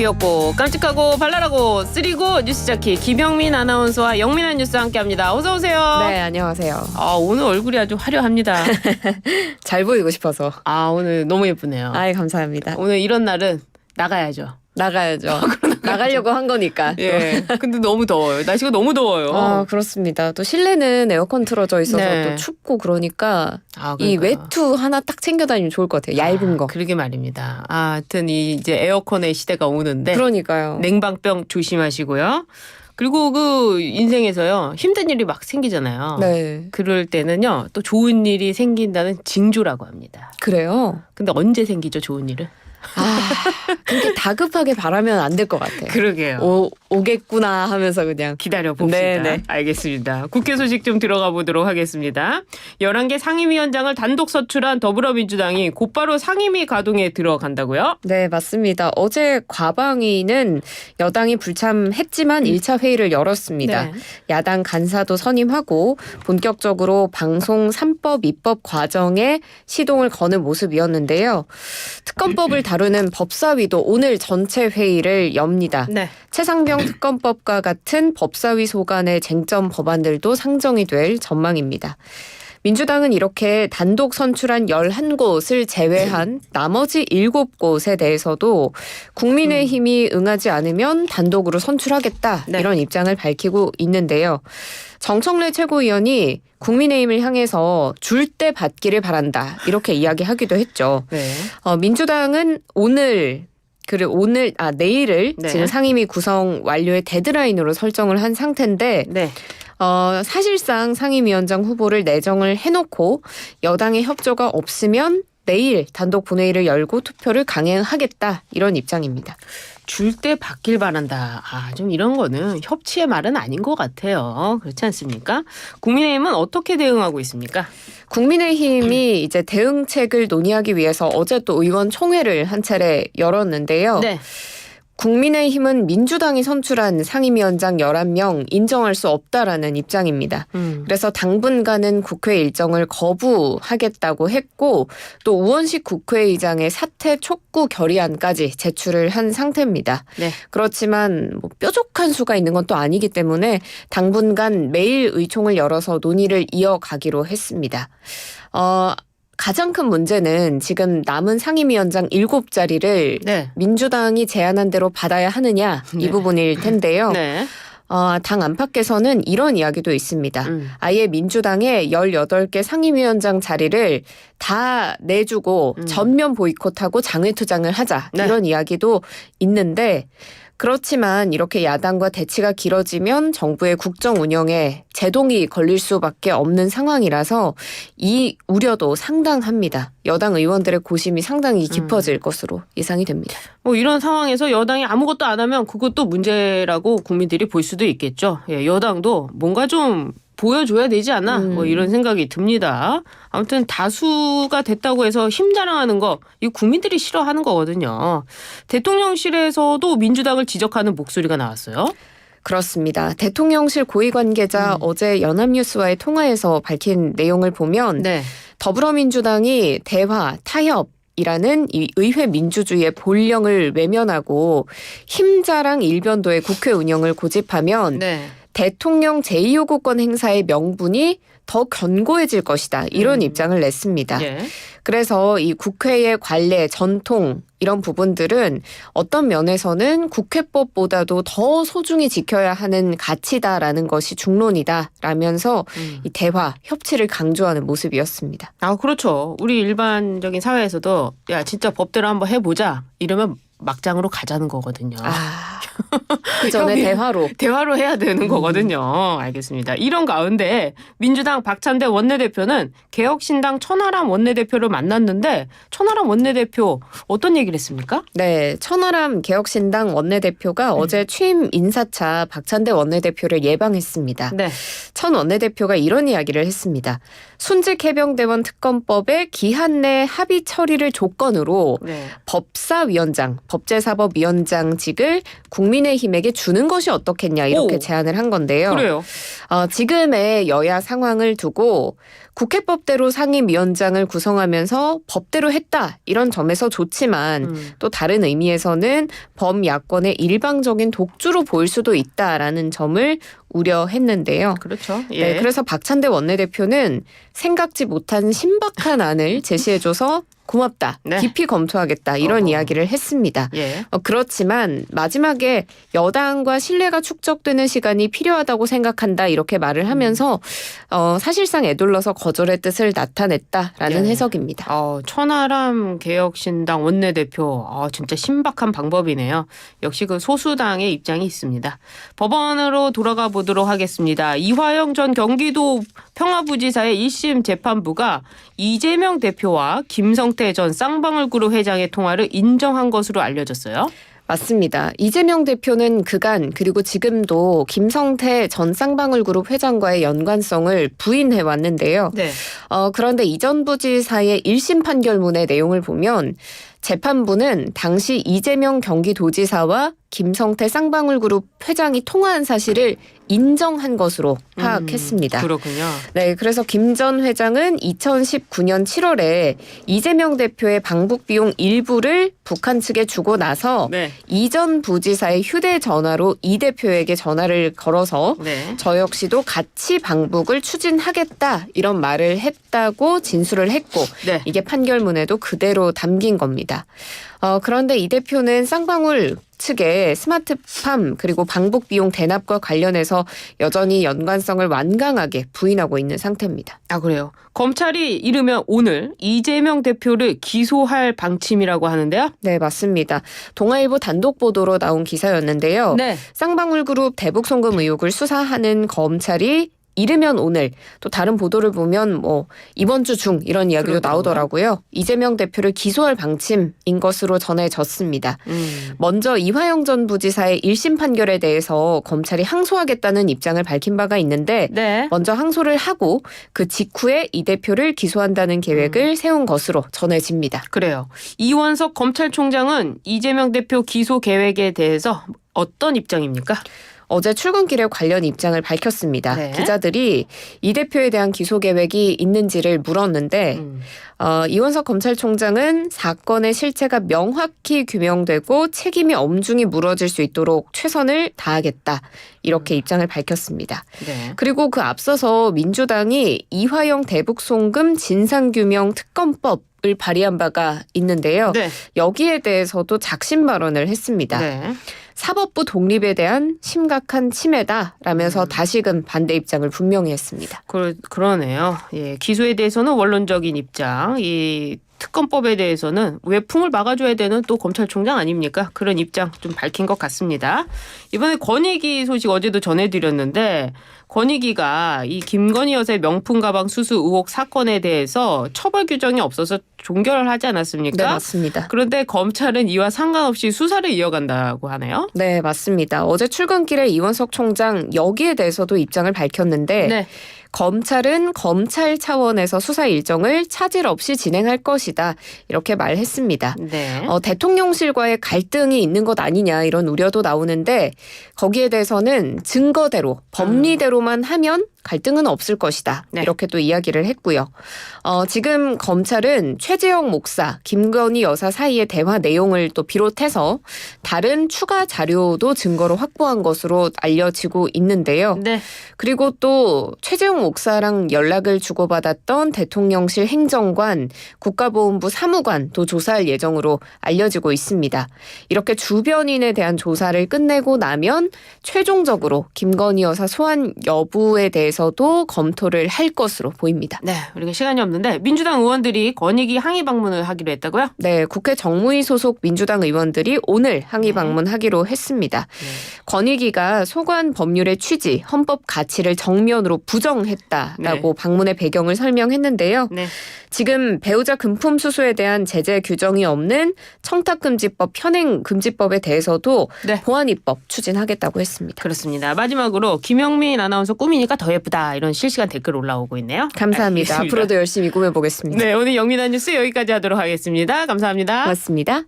귀엽고 깜찍하고 발랄하고 쓰리고 뉴스자키 김영민 아나운서와 영민한 뉴스 함께합니다. 어서 오세요. 네, 안녕하세요. 오늘 얼굴이 아주 화려합니다. 잘 보이고 싶어서. 오늘 너무 예쁘네요. 아이, 감사합니다. 오늘 이런 날은 나가야죠. 나가야죠. 나가려고 한 거니까. 예. 근데 너무 더워요. 날씨가 너무 더워요. 그렇습니다. 또 실내는 에어컨 틀어져 있어서 네. 또 춥고 그러니까 이 그러니까요. 외투 하나 딱 챙겨 다니면 좋을 것 같아요. 얇은 거. 그러게 말입니다. 하여튼 이제 에어컨의 시대가 오는데 그러니까요. 냉방병 조심하시고요. 그리고 그 인생에서요 힘든 일이 막 생기잖아요. 네. 그럴 때는요 또 좋은 일이 생긴다는 징조라고 합니다. 그래요? 근데 언제 생기죠 좋은 일은? 그렇게 다급하게 바라면 안 될 것 같아요. 그러게요. 오겠구나 하면서 그냥. 기다려 봅시다. 네네. 알겠습니다. 국회 소식 좀 들어가 보도록 하겠습니다. 11개 상임위원장을 단독 선출한 더불어민주당이 곧바로 상임위 가동에 들어간다고요? 네, 맞습니다. 어제 과방위는 여당이 불참했지만 1차 회의를 열었습니다. 네. 야당 간사도 선임하고 본격적으로 방송 3법 입법 과정에 시동을 거는 모습이었는데요. 특검법을 다루는 법사위도 오늘 전체 회의를 엽니다. 네. 최상병 특검법과 같은 법사위 소관의 쟁점 법안들도 상정이 될 전망입니다. 민주당은 이렇게 단독 선출한 11곳을 제외한 나머지 7곳에 대해서도 국민의힘이 응하지 않으면 단독으로 선출하겠다 네. 이런 입장을 밝히고 있는데요. 정청래 최고위원이 국민의힘을 향해서 줄 때 받기를 바란다 이렇게 이야기하기도 했죠. 네. 민주당은 내일을 네. 지금 상임위 구성 완료의 데드라인으로 설정을 한 상태인데 네. 사실상 상임위원장 후보를 내정을 해놓고 여당의 협조가 없으면 내일 단독 본회의를 열고 투표를 강행하겠다 이런 입장입니다. 줄 때 받길 바란다. 좀 이런 거는 협치의 말은 아닌 것 같아요. 그렇지 않습니까? 국민의힘은 어떻게 대응하고 있습니까? 국민의힘이 이제 대응책을 논의하기 위해서 어제 또 의원총회를 한 차례 열었는데요. 네. 국민의힘은 민주당이 선출한 상임위원장 11명 인정할 수 없다라는 입장입니다. 그래서 당분간은 국회 일정을 거부하겠다고 했고 또 우원식 국회의장의 사퇴 촉구 결의안까지 제출을 한 상태입니다. 네. 그렇지만 뾰족한 수가 있는 건 또 아니기 때문에 당분간 매일 의총을 열어서 논의를 이어가기로 했습니다. 가장 큰 문제는 지금 남은 상임위원장 7자리를 네. 민주당이 제안한 대로 받아야 하느냐 이 네. 부분일 텐데요. 네. 당 안팎에서는 이런 이야기도 있습니다. 아예 민주당의 18개 상임위원장 자리를 다 내주고 전면 보이콧하고 장외투쟁을 하자 네. 이런 이야기도 있는데 그렇지만 이렇게 야당과 대치가 길어지면 정부의 국정 운영에 제동이 걸릴 수밖에 없는 상황이라서 이 우려도 상당합니다. 여당 의원들의 고심이 상당히 깊어질 것으로 예상이 됩니다. 이런 상황에서 여당이 아무것도 안 하면 그것도 문제라고 국민들이 볼 수도 있겠죠. 여당도 뭔가 좀 보여줘야 되지 않나 이런 생각이 듭니다. 아무튼 다수가 됐다고 해서 힘 자랑하는 거 이거 국민들이 싫어하는 거거든요. 대통령실에서도 민주당을 지적하는 목소리가 나왔어요. 그렇습니다. 대통령실 고위 관계자 어제 연합뉴스와의 통화에서 밝힌 내용을 보면 네. 더불어민주당이 대화, 타협 이라는 이 의회 민주주의의 본령을 외면하고 힘자랑 일변도의 국회 운영을 고집하면 네. 대통령 제2요구권 행사의 명분이 더 견고해질 것이다. 이런 입장을 냈습니다. 예. 그래서 이 국회의 관례, 전통 이런 부분들은 어떤 면에서는 국회법보다도 더 소중히 지켜야 하는 가치다라는 것이 중론이다라면서 이 대화, 협치를 강조하는 모습이었습니다. 그렇죠. 우리 일반적인 사회에서도 야 진짜 법대로 한번 해보자 이러면 막장으로 가자는 거거든요. 그 전에 대화로 해야 되는 거거든요. 알겠습니다. 이런 가운데 민주당 박찬대 원내대표는 개혁신당 천하람 원내대표를 만났는데 천하람 원내대표 어떤 얘기를 했습니까? 네, 천하람 개혁신당 원내대표가 어제 취임 인사차 박찬대 원내대표를 예방했습니다. 네. 천 원내대표가 이런 이야기를 했습니다. 순직 해병대원 특검법의 기한 내 합의 처리를 조건으로 네. 법사위원장, 법제사법위원장직을 국민의힘에게 주는 것이 어떻겠냐 이렇게 제안을 한 건데요. 그래요. 지금의 여야 상황을 두고 국회법대로 상임위원장을 구성하면서 법대로 했다 이런 점에서 좋지만 또 다른 의미에서는 범야권의 일방적인 독주로 보일 수도 있다라는 점을 우려했는데요. 그렇죠. 네, 그래서 박찬대 원내대표는 생각지 못한 신박한 안을 제시해줘서 고맙다. 네. 깊이 검토하겠다. 이런 이야기를 했습니다. 예. 그렇지만 마지막에 여당과 신뢰가 축적되는 시간이 필요하다고 생각한다. 이렇게 말을 하면서 사실상 애둘러서 거절의 뜻을 나타냈다라는 예. 해석입니다. 천하람 개혁신당 원내대표 진짜 신박한 방법이네요. 역시 그 소수당의 입장이 있습니다. 법원으로 돌아가 보도록 하겠습니다. 이화영 전 경기도 평화부지사의 1심 재판부가 이재명 대표와 김성태 전 쌍방울그룹 회장의 통화를 인정한 것으로 알려졌어요. 맞습니다. 이재명 대표는 그간 그리고 지금도 김성태 전 쌍방울그룹 회장과의 연관성을 부인해 왔는데요. 네. 그런데 이전 부지사의 1심 판결문의 내용을 보면 재판부는 당시 이재명 경기도지사와 김성태 쌍방울그룹 회장이 통화한 사실을 인정한 것으로 파악했습니다. 그렇군요. 네, 그래서 김 전 회장은 2019년 7월에 이재명 대표의 방북 비용 일부를 북한 측에 주고 나서 네. 이전 부지사의 휴대전화로 이 대표에게 전화를 걸어서 네. 저 역시도 같이 방북을 추진하겠다 이런 말을 했다고 진술을 했고 네. 이게 판결문에도 그대로 담긴 겁니다. 그런데 이 대표는 쌍방울 측의 스마트팜 그리고 방북 비용 대납과 관련해서 여전히 연관성을 완강하게 부인하고 있는 상태입니다. 그래요. 검찰이 이르면 오늘 이재명 대표를 기소할 방침이라고 하는데요. 네, 맞습니다. 동아일보 단독 보도로 나온 기사였는데요. 네. 쌍방울그룹 대북 송금 의혹을 수사하는 검찰이 이르면 오늘 또 다른 보도를 보면 이번 주 중 이런 이야기도 나오더라고요. 이재명 대표를 기소할 방침인 것으로 전해졌습니다. 먼저 이화영 전 부지사의 1심 판결에 대해서 검찰이 항소하겠다는 입장을 밝힌 바가 있는데 네. 먼저 항소를 하고 그 직후에 이 대표를 기소한다는 계획을 세운 것으로 전해집니다. 그래요. 이원석 검찰총장은 이재명 대표 기소 계획에 대해서 어떤 입장입니까? 어제 출근길에 관련 입장을 밝혔습니다. 네. 기자들이 이 대표에 대한 기소 계획이 있는지를 물었는데 이원석 검찰총장은 사건의 실체가 명확히 규명되고 책임이 엄중히 물어질 수 있도록 최선을 다하겠다. 이렇게 입장을 밝혔습니다. 네. 그리고 그 앞서서 민주당이 이화영 대북송금 진상규명 특검법을 발의한 바가 있는데요. 네. 여기에 대해서도 작심 발언을 했습니다. 네. 사법부 독립에 대한 심각한 침해다라면서 다시금 반대 입장을 분명히 했습니다. 그러네요. 예, 기소에 대해서는 원론적인 입장, 이 특검법에 대해서는 외풍을 막아줘야 되는 또 검찰총장 아닙니까? 그런 입장 좀 밝힌 것 같습니다. 이번에 권익위 소식 어제도 전해드렸는데 권익위가 이 김건희 여사의 명품 가방 수수 의혹 사건에 대해서 처벌 규정이 없어서 종결을 하지 않았습니까? 네, 맞습니다. 그런데 검찰은 이와 상관없이 수사를 이어간다고 하네요. 네, 맞습니다. 어제 출근길에 이원석 총장 여기에 대해서도 입장을 밝혔는데 네. 검찰은 검찰 차원에서 수사 일정을 차질 없이 진행할 것이다. 이렇게 말했습니다. 네. 대통령실과의 갈등이 있는 것 아니냐 이런 우려도 나오는데 거기에 대해서는 증거대로 법리대로만 하면 갈등은 없을 것이다. 네. 이렇게 또 이야기를 했고요. 지금 검찰은 최재형 목사, 김건희 여사 사이의 대화 내용을 또 비롯해서 다른 추가 자료도 증거로 확보한 것으로 알려지고 있는데요. 네. 그리고 또 최재형 목사랑 연락을 주고받았던 대통령실 행정관, 국가보훈부 사무관도 조사할 예정으로 알려지고 있습니다. 이렇게 주변인에 대한 조사를 끝내고 나면 최종적으로 김건희 여사 소환 여부에 대해서도 검토를 할 것으로 보입니다. 네, 우리가 시간이 없는데 민주당 의원들이 권익위 항의 방문을 하기로 했다고요? 네, 국회 정무위 소속 민주당 의원들이 오늘 항의 방문하기로 했습니다. 권익위가 소관 법률의 취지, 헌법 가치를 정면으로 부정했다라고 방문의 배경을 설명했는데요. 네. 지금 배우자 금품 수수에 대한 제재 규정이 없는 청탁금지법, 현행금지법에 대해서도 네. 보완 입법 추진하겠다고 했습니다. 그렇습니다. 마지막으로 김영민 아나운서 꿈이니까 더 예쁘다 이런 실시간 댓글 올라오고 있네요. 감사합니다. 알겠습니다. 앞으로도 열심히 꾸며보겠습니다. 네, 오늘 영민한 뉴스 여기까지 하도록 하겠습니다. 감사합니다. 고맙습니다.